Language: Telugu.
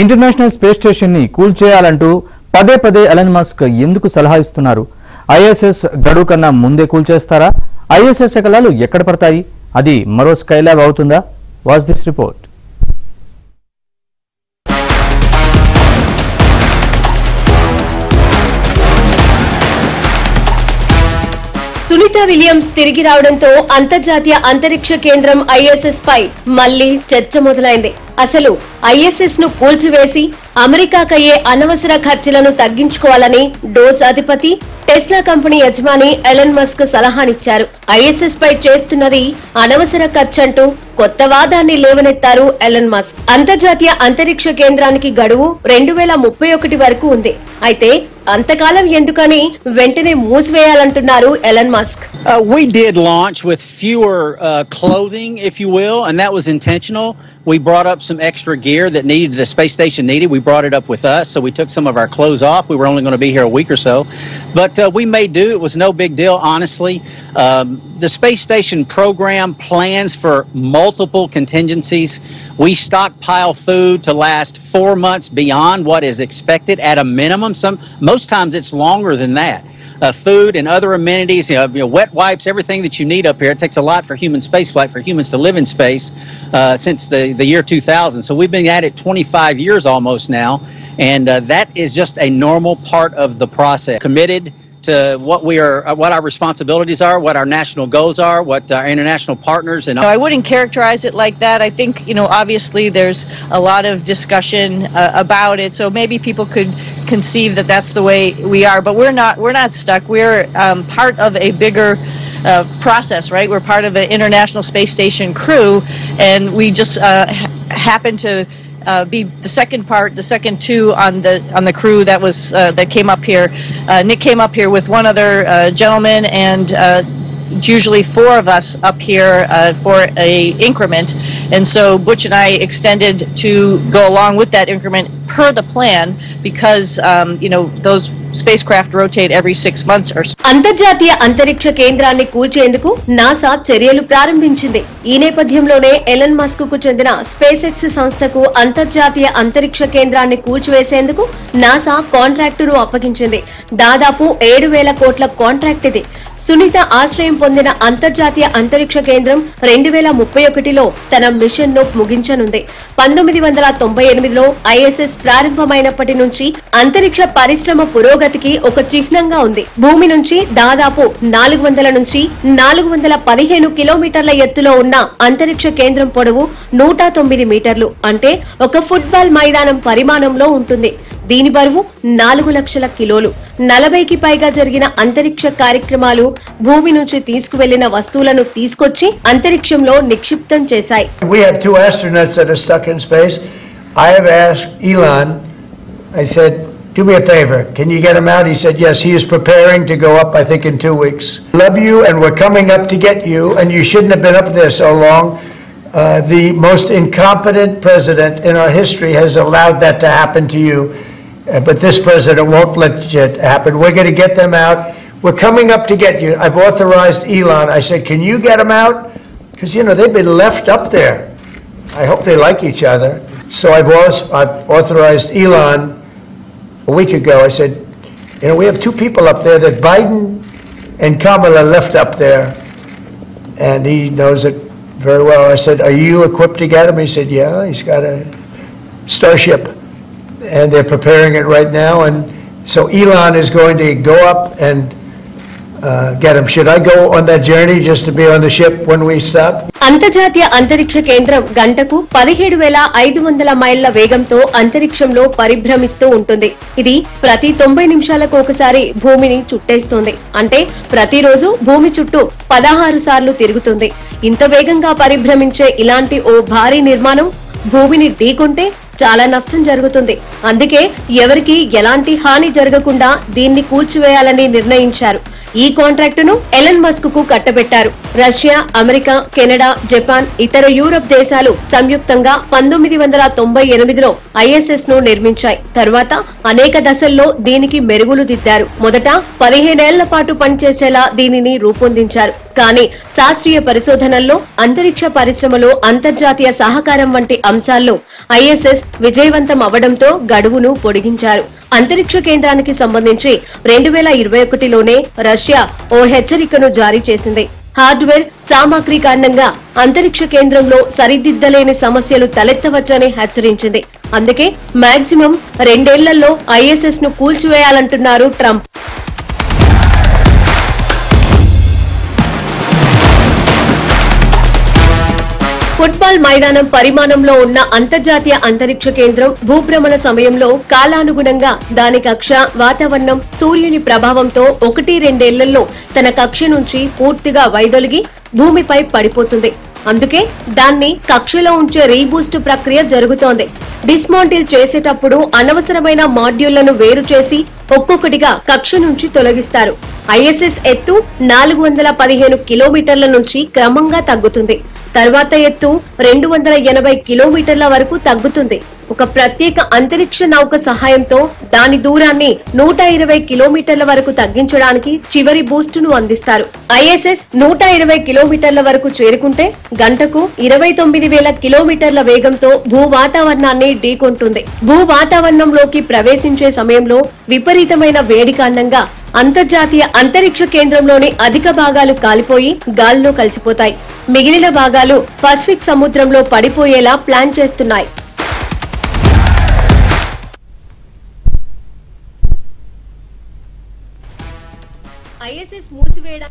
ఇంటర్నేషనల్ స్పేస్ స్టేషన్ ని కూల్ చేయాలంటూ పదే పదే ఎలన్ మస్క్ ఎందుకు సలహా ఇస్తున్నారు? ఐఎస్ఎస్ గడువు కన్నా ముందే కూల్ చేస్తారా? ఐఎస్ఎస్ శకలాలు ఎక్కడ పడతాయి? అది మరో స్కైలాబ్ అవుతుందా? Watch this report. Sunita Williams తిరిగి రావడంతో అంతర్జాతీయ అంతరిక్ష కేంద్రం ఐఎస్ఎస్ పై మళ్లీ చర్చ మొదలైంది. అసలు ఐఎస్ఎస్ ను కూల్చివేసి అమెరికాకయ్యే అనవసర ఖర్చులను తగ్గించుకోవాలని డోస్ అధిపతి టెస్లా కంపెనీ యజమాని ఎలన్ మస్క్ సలహానిచ్చారు. ఐఎస్ఎస్ పై చేస్తున్నది అనవసర ఖర్చంటూ కొత్త వాదాన్ని లేవనెత్తారు ఎలన్ మస్క్. అంతర్జాతీయ అంతరిక్ష కేంద్రానికి గడువు 2031 వరకు ఉంది. అయితే అంతకాలం ఎందుకని వెంటనే మూసివేయాలంటున్నారు Elon Musk. We did launch with fewer clothing, if you will, and that was intentional. We brought up some extra gear that the space station needed. We brought it up with us, so we took some of our clothes off. We were only going to be here a week or so, but we made do. It was no big deal, honestly. The space station program plans for multiple contingencies. We stockpile food to last 4 months beyond what is expected at a minimum. Most times it's longer than that. Food and other amenities, wet wipes, everything that you need up here. It takes a lot for human spaceflight, for humans to live in space since the year 2000. So we've been at it 25 years almost now, and that is just a normal part of the process. Committed to what our responsibilities are, what our national goals are, what our international partners and. I wouldn't characterize it like that. I think obviously there's a lot of discussion about it, so maybe people could conceive that that's the way we are, but we're not stuck. We're part of a bigger process, right? We're part of an International Space Station crew, and we just happen to be the second two on the crew that came up here. Nick came up here with one other gentleman, and it's usually 4 of us up here for a increment, and so Butch and I extended to go along with that increment per the plan because those spacecraft rotate every 6 months or so. అంతర్జాతీయ అంతరిక్ష కేంద్రాన్ని కూల్చేందుకు నాసా చర్యలు ప్రారంభించింది. ఈ నేపథ్యంలోనే ఎలన్ మస్క్ కు చెందిన స్పేస్ ఎక్స్ సంస్థకు అంతర్జాతీయ అంతరిక్ష కేంద్రాన్ని కూల్చివేసేందుకు నాసా కాంట్రాక్టును అప్పగించింది. దాదాపు 7,000 కోట్ల కాంట్రాక్ట్ ఇది. సునీత ఆశ్రయం పొందిన అంతర్జాతీయ అంతరిక్ష కేంద్రం 2031లో తన మిషన్ ను ముగించనుంది. 1998లో ఐఎస్ఎస్ ప్రారంభమైనప్పటి నుంచి అంతరిక్ష పరిశ్రమ పురోగతికి ఒక చిహ్నంగా ఉంది. భూమి నుంచి దాదాపు 400 నుంచి 415 కిలోమీటర్ల ఎత్తులో ఉన్న అంతరిక్ష కేంద్రం పొడవు 109 మీటర్లు, అంటే ఒక ఫుట్బాల్ మైదానం పరిమాణంలో ఉంటుంది. దీని బరువు 4 లక్షల కిలోలు. 40కి పైగా జరిగిన అంతరిక్ష కార్యక్రమాలు భూమి నుంచి తీసుకువెళ్లిన వస్తువులను తీసుకొచ్చి అంతరిక్షంలో నిక్షిప్తం చేశాయి. We have 2 astronauts that are stuck in space. I have asked Elon, I said, do me a favor, can you get him out? He said yes, he is preparing to go up, I think in 2 weeks. Love you, and we're coming up to get you, and you shouldn't have been up there so long. The most incompetent president in our history has allowed that to happen to you. But this president won't let it happen. We're going to get them out. We're coming up to get you. I've authorized Elon. I said, can you get them out? Because, they've been left up there. I hope they like each other. So I've authorized Elon a week ago. I said, we have 2 people up there that Biden and Kamala left up there. And he knows it very well. I said, are you equipped to get him? He said, yeah, he's got a Starship. And they're preparing it right now, and so Elon is going to go up and get him. Should I go on that journey just to be on the ship when we stop? అంతర్జాతీయ అంతరిక్ష కేంద్రం గంటకు 17,500 మైళ్ల వేగంతో అంతరిక్షంలో పరిభ్రమిస్తూ ఉంటుంది. ఇది ప్రతి 90 నిమిషాలకు ఒకసారి భూమిని చుట్టేస్తుంది. అంటే ప్రతిరోజు భూమి చుట్టూ 16 సార్లు తిరుగుతుంది. ఇంత వేగంగా పరిభ్రమించే ఇలాంటి ఓ భారీ నిర్మాణం భూమిని ఢీకొంటే చాలా నష్టం జరుగుతుంది. అందుకే ఎవరికి ఎలాంటి హాని జరగకుండా దీన్ని కూల్చివేయాలని నిర్ణయించారు. ఈ కాంట్రాక్టును ఎలన్ మస్క్ కు కట్టబెట్టారు. రష్యా, అమెరికా, కెనడా, జపాన్, ఇతర యూరప్ దేశాలు సంయుక్తంగా 1998లో ISS ను నిర్మించాయి. తర్వాత అనేక దశల్లో దీనికి మెరుగులు దిద్దారు. మొదట 15 ఏళ్ల పాటు పనిచేసేలా దీనిని రూపొందించారు. కానీ శాస్త్రీయ పరిశోధనల్లో, అంతరిక్ష పరిశ్రమలో అంతర్జాతీయ సహకారం వంటి అంశాల్లో ISS విజయవంతం అవడంతో గడువును పొడిగించారు. అంతరిక్ష కేంద్రానికి సంబంధించి 2021లోనే రష్యా ఓ హెచ్చరికను జారీ చేసింది. హార్డ్వేర్ సామాగ్రి కారణంగా అంతరిక్ష కేంద్రంలో సరిదిద్దలేని సమస్యలు తలెత్తవచ్చని హెచ్చరించింది. అందుకే మాక్సిమం 2 ఏళ్లలో ISS ను కూల్చివేయాలంటున్నారు ట్రంప్. ఫుట్బాల్ మైదానం పరిమాణంలో ఉన్న అంతర్జాతీయ అంతరిక్ష కేంద్రం భూభ్రమణ సమయంలో కాలానుగుణంగా దాని కక్ష, వాతావరణం, సూర్యుని ప్రభావంతో 1-2 ఏళ్లలో తన కక్ష నుంచి పూర్తిగా వైదొలిగి భూమిపై పడిపోతుంది. అందుకే దాన్ని కక్షలో ఉంచే రీబూస్ట్ ప్రక్రియ జరుగుతోంది. డిస్మాంటిల్ చేసేటప్పుడు అనవసరమైన మాడ్యూళ్లను వేరు చేసి ఒక్కొక్కటిగా కక్ష నుంచి తొలగిస్తారు. ISS ఎత్తు 415 కిలోమీటర్ల నుంచి క్రమంగా తగ్గుతుంది. తర్వాత ఎత్తు 280 కిలోమీటర్ల వరకు తగ్గుతుంది. ఒక ప్రత్యేక అంతరిక్ష నౌక సహాయంతో దాని దూరాన్ని 120 కిలోమీటర్ల వరకు తగ్గించడానికి చివరి బూస్టును అందిస్తారు. ISS 120 కిలోమీటర్ల వరకు చేరుకుంటే గంటకు 29,000 కిలోమీటర్ల వేగంతో భూ వాతావరణాన్ని ఢీకొంటుంది. భూ వాతావరణంలోకి ప్రవేశించే సమయంలో విపరీతమైన వేడి కారణంగా అంతర్జాతీయ అంతరిక్ష కేంద్రంలోని అధిక భాగాలు కాలిపోయి గాల్లో కలిసిపోతాయి. మిగిలిన భాగాలు పసిఫిక్ సముద్రంలో పడిపోయేలా ప్లాన్ చేస్తున్నాయి. ISS మూసివేయడం